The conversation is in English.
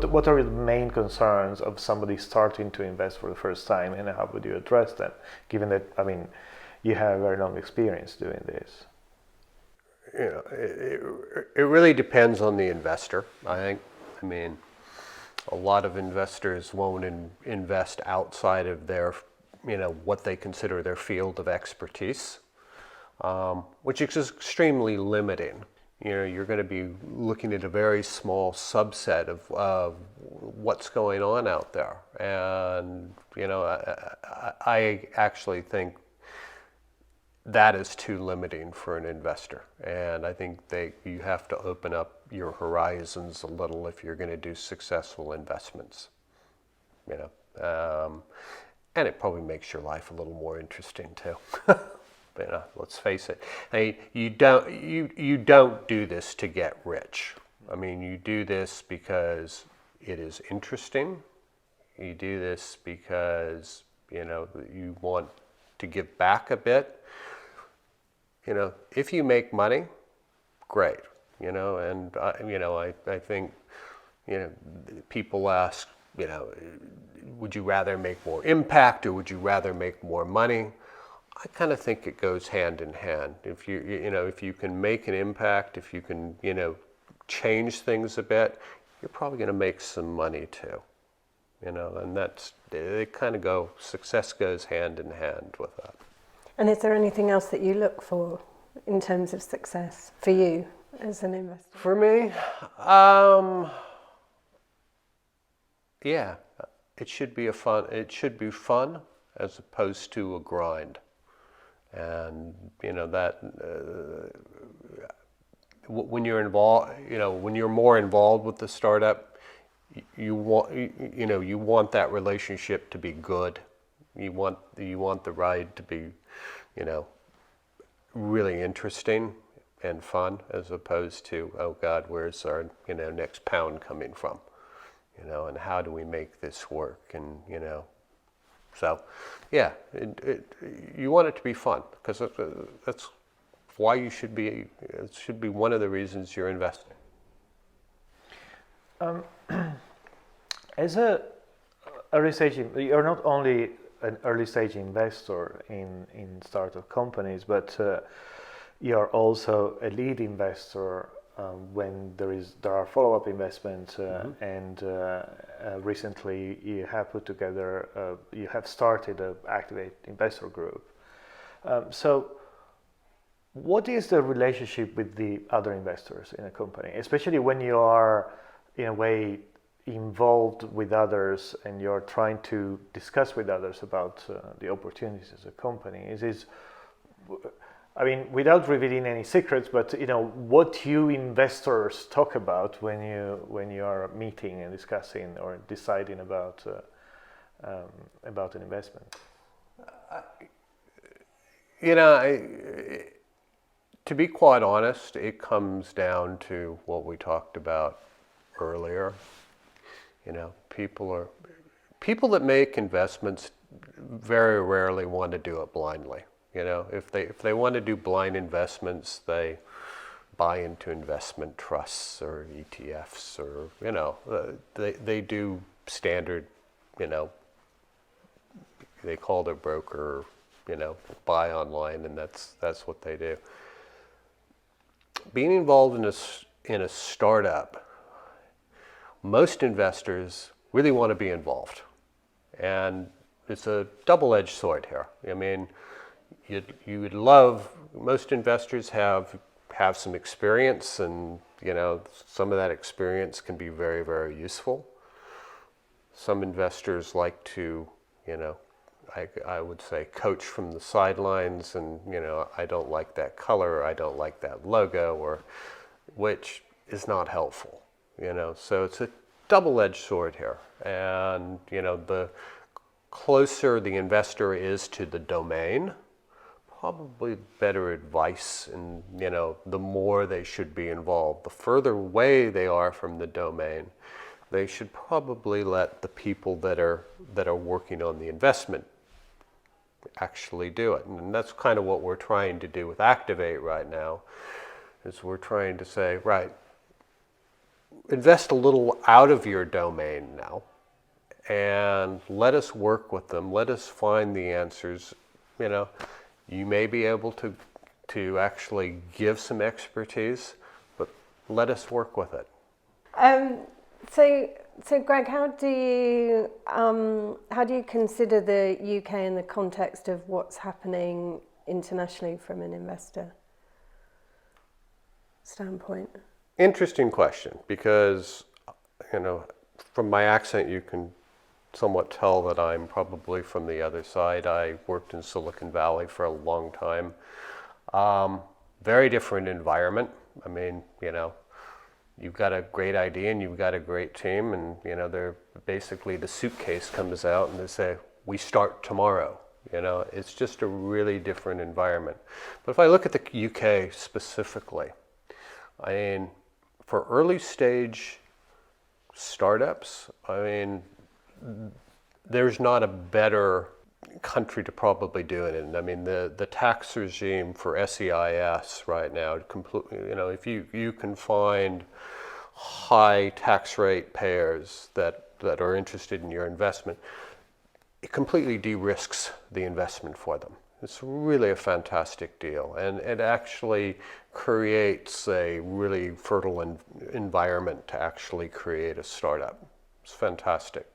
what are the main concerns of somebody starting to invest for the first time, and how would you address them, given that, I mean, you have a very long experience doing this? You know, it really depends on the investor, I think. I mean, a lot of investors won't invest outside of their, you know, what they consider their field of expertise, which is extremely limiting. You know, you're going to be looking at a very small subset of what's going on out there. And, you know, I actually think that is too limiting for an investor. And I think you have to open up your horizons a little if you're going to do successful investments, you know. And it probably makes your life a little more interesting too. You know, let's face it. I mean, you don't do this to get rich. I mean, you do this because it is interesting. You do this because, you know, you want to give back a bit. You know, if you make money, great. You know, and you know, I think, you know, people ask, you know, would you rather make more impact or would you rather make more money? I kind of think it goes hand in hand. If you know, if you can make an impact, if you can, you know, change things a bit, you're probably going to make some money too. You know, and they kind of go, success goes hand in hand with that. And is there anything else that you look for in terms of success for you as an investor? For me, yeah, it should be fun as opposed to a grind. And, you know, that when you're involved, you know, when you're more involved with the startup, you want that relationship to be good. You want the ride to be, you know, really interesting and fun, as opposed to, oh God, where's our, you know, next pound coming from, you know, and how do we make this work, and, you know. So, yeah, you want it to be fun, because that's why you should be. It should be one of the reasons you're investing. As a early stage, you're not only an early stage investor in startup companies, but you're also a lead investor when there are follow-up investments, and recently you have put together, you have started an Activate investor group. So what is the relationship with the other investors in a company, especially when you are in a way involved with others and you're trying to discuss with others about the opportunities as a company? I mean, without revealing any secrets, but, you know, what you investors talk about when you are meeting and discussing or deciding about an investment. You know, to be quite honest, it comes down to what we talked about earlier. You know, people that make investments very rarely want to do it blindly. You know, if they want to do blind investments, they buy into investment trusts or ETFs, or, you know, they do standard, you know, they call their broker, you know, buy online, and that's what they do. Being involved in a startup, most investors really want to be involved, and it's a double-edged sword here. I mean, you would love, most investors have some experience, and, you know, some of that experience can be very, very useful. Some investors like to, you know, I would say, coach from the sidelines, and, you know, I don't like that color, or I don't like that logo, or, which is not helpful, you know. So it's a double-edged sword here. And, you know, the closer the investor is to the domain, probably better advice, and, you know, the more they should be involved. The further away they are from the domain, they should probably let the people that are working on the investment actually do it. And that's kind of what we're trying to do with Activate right now, is we're trying to say, right, invest a little out of your domain now and let us work with them. Let us find the answers. You know, you may be able to actually give some expertise, but let us work with it. So Greg, how do you consider the UK in the context of what's happening internationally from an investor standpoint? Interesting question, because, you know, from my accent you can somewhat tell that I'm probably from the other side. I worked in Silicon Valley for a long time. Very different environment. I mean, you know, you've got a great idea and you've got a great team, and, you know, they're basically, the suitcase comes out and they say, we start tomorrow. You know, it's just a really different environment. But if I look at the UK specifically, I mean, for early stage startups, I mean, there's not a better country to probably do it in. I mean, the tax regime for SEIS right now, completely, you know, if you can find high tax rate payers that are interested in your investment, it completely de-risks the investment for them. It's really a fantastic deal, and it actually creates a really fertile environment to actually create a startup. It's fantastic.